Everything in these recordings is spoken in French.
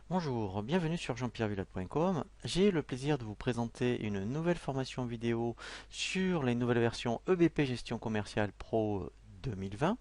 Bonjour, bienvenue sur jean-pierre-villot.com. J'ai le plaisir de vous présenter une nouvelle formation vidéo sur les nouvelles versions EBP Gestion Commerciale Pro 2020.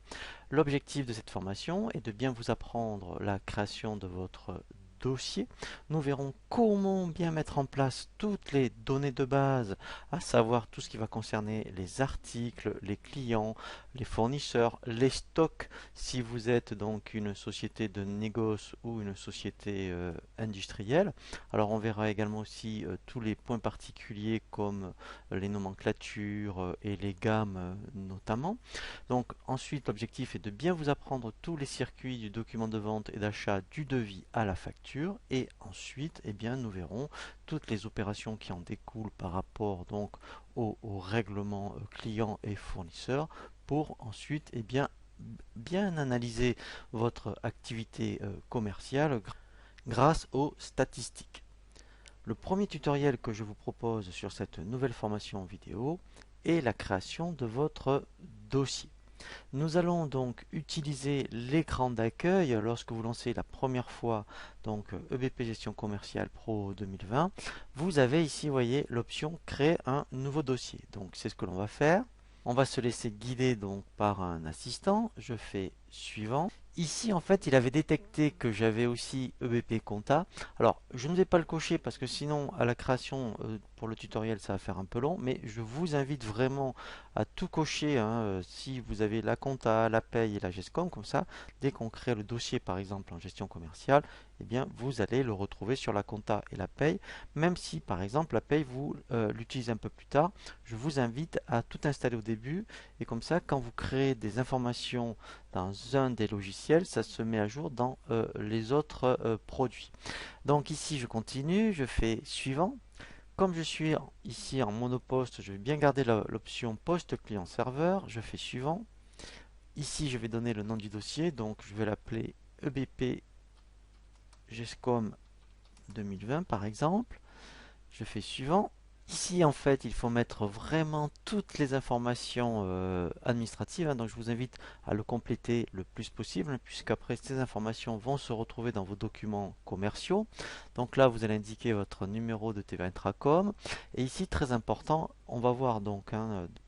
L'objectif de cette formation est de bien vous apprendre la création de votre dossier. Nous verrons comment bien mettre en place toutes les données de base, à savoir tout ce qui va concerner les articles, les clients, les fournisseurs, les stocks, si vous êtes donc une société de négoce ou une société industrielle. Alors on verra également aussi tous les points particuliers comme les nomenclatures et les gammes notamment. Donc ensuite, l'objectif est de bien vous apprendre tous les circuits du document de vente et d'achat du devis à la facture. Et ensuite, eh bien, nous verrons toutes les opérations qui en découlent par rapport donc au règlement client et fournisseur pour ensuite bien analyser votre activité commerciale grâce aux statistiques. Le premier tutoriel que je vous propose sur cette nouvelle formation vidéo est la création de votre dossier. Nous allons donc utiliser l'écran d'accueil lorsque vous lancez la première fois donc EBP Gestion Commerciale Pro 2020. Vous avez ici, vous voyez, l'option créer un nouveau dossier. Donc c'est ce que l'on va faire. On va se laisser guider donc par un assistant. Je fais suivant. Ici, en fait, il avait détecté que j'avais aussi EBP Compta. Alors, je ne vais pas le cocher parce que sinon, à la création pour le tutoriel, ça va faire un peu long. Mais je vous invite vraiment à tout cocher. Si vous avez la compta, la paye et la GESCOM, comme ça, dès qu'on crée le dossier, par exemple, en gestion commerciale, eh bien, vous allez le retrouver sur la compta et la paye. Même si, par exemple, la paye, vous l'utilisez un peu plus tard, je vous invite à tout installer au début. Et comme ça, quand vous créez des informations dans un des logiciels, ça se met à jour dans les autres produits. Donc ici, je continue, je fais suivant. Comme je suis ici en monoposte, je vais bien garder l'option poste client serveur. Je fais suivant. Ici, je vais donner le nom du dossier, donc je vais l'appeler EBP GESCOM 2020 par exemple. Je fais suivant. Ici, en fait, il faut mettre vraiment toutes les informations administratives, donc je vous invite à le compléter le plus possible, puisqu'après, ces informations vont se retrouver dans vos documents commerciaux. Donc là, vous allez indiquer votre numéro de TVA Intracom. Et ici, très important, on va voir donc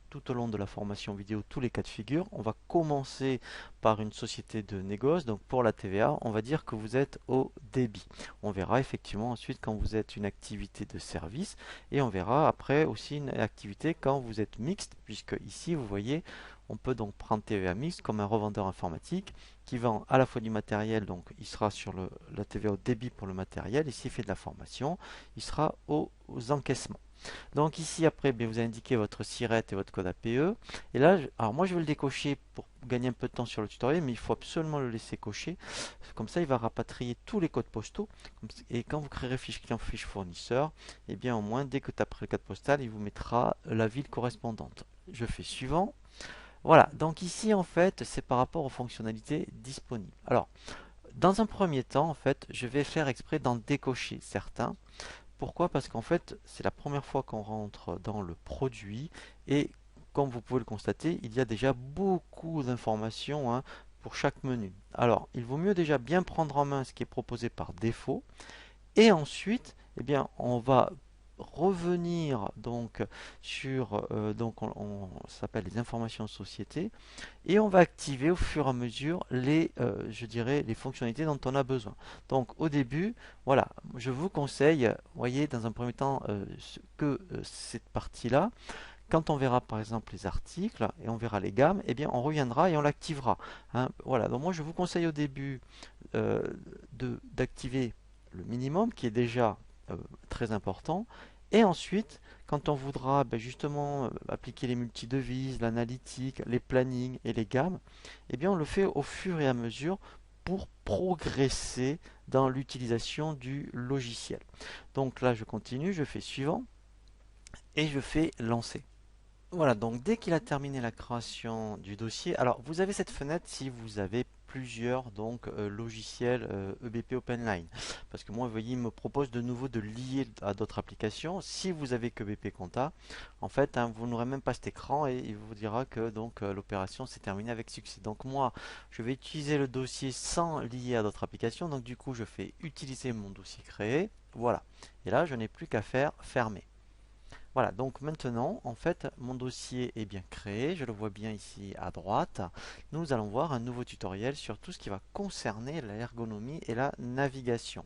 tout au long de la formation vidéo tous les cas de figure. On va commencer par une société de négoce. Donc pour la TVA, on va dire que vous êtes au débit. On verra effectivement ensuite quand vous êtes une activité de service et on verra après aussi une activité quand vous êtes mixte, puisque ici vous voyez on peut donc prendre TVA mixte comme un revendeur informatique qui vend à la fois du matériel, donc il sera sur la TVA au débit pour le matériel, et s'il fait de la formation, il sera aux encaissements. Donc ici après, bien, vous indiquez votre SIRET et votre code APE. Et là, alors moi je vais le décocher pour gagner un peu de temps sur le tutoriel, mais il faut absolument le laisser cocher. Comme ça, il va rapatrier tous les codes postaux. Et quand vous créerez fiche client, fiche fournisseur, et bien au moins dès que tu as pris le code postal, il vous mettra la ville correspondante. Je fais suivant. Voilà, donc ici en fait, c'est par rapport aux fonctionnalités disponibles. Alors, dans un premier temps, en fait, je vais faire exprès d'en décocher certains. Pourquoi? Parce qu'en fait, c'est la première fois qu'on rentre dans le produit et comme vous pouvez le constater, il y a déjà beaucoup d'informations pour chaque menu. Alors, il vaut mieux déjà bien prendre en main ce qui est proposé par défaut et ensuite, eh bien, on va revenir donc sur ça s'appelle les informations société et on va activer au fur et à mesure je dirais les fonctionnalités dont on a besoin. Donc au début, voilà, je vous conseille, voyez, dans un premier temps cette partie-là, quand on verra par exemple les articles et on verra les gammes, eh bien on reviendra et on l'activera. Voilà, donc moi je vous conseille au début euh, d'activer le minimum qui est déjà très important. Et ensuite, quand on voudra justement appliquer les multidevises, l'analytique, les plannings et les gammes, eh bien on le fait au fur et à mesure pour progresser dans l'utilisation du logiciel. Donc là, je continue, je fais suivant et je fais lancer. Voilà, donc dès qu'il a terminé la création du dossier, alors vous avez cette fenêtre si vous avez plusieurs logiciels EBP OpenLine. Parce que moi, vous voyez, il me propose de nouveau de lier à d'autres applications. Si vous avez que BP Compta, en fait, hein, vous n'aurez même pas cet écran et il vous dira que l'opération s'est terminée avec succès. Donc moi, je vais utiliser le dossier sans lier à d'autres applications. Donc du coup, je fais utiliser mon dossier créé. Voilà. Et là, je n'ai plus qu'à faire fermer. Voilà, donc maintenant, en fait, mon dossier est bien créé, je le vois bien ici à droite. Nous allons voir un nouveau tutoriel sur tout ce qui va concerner l'ergonomie et la navigation.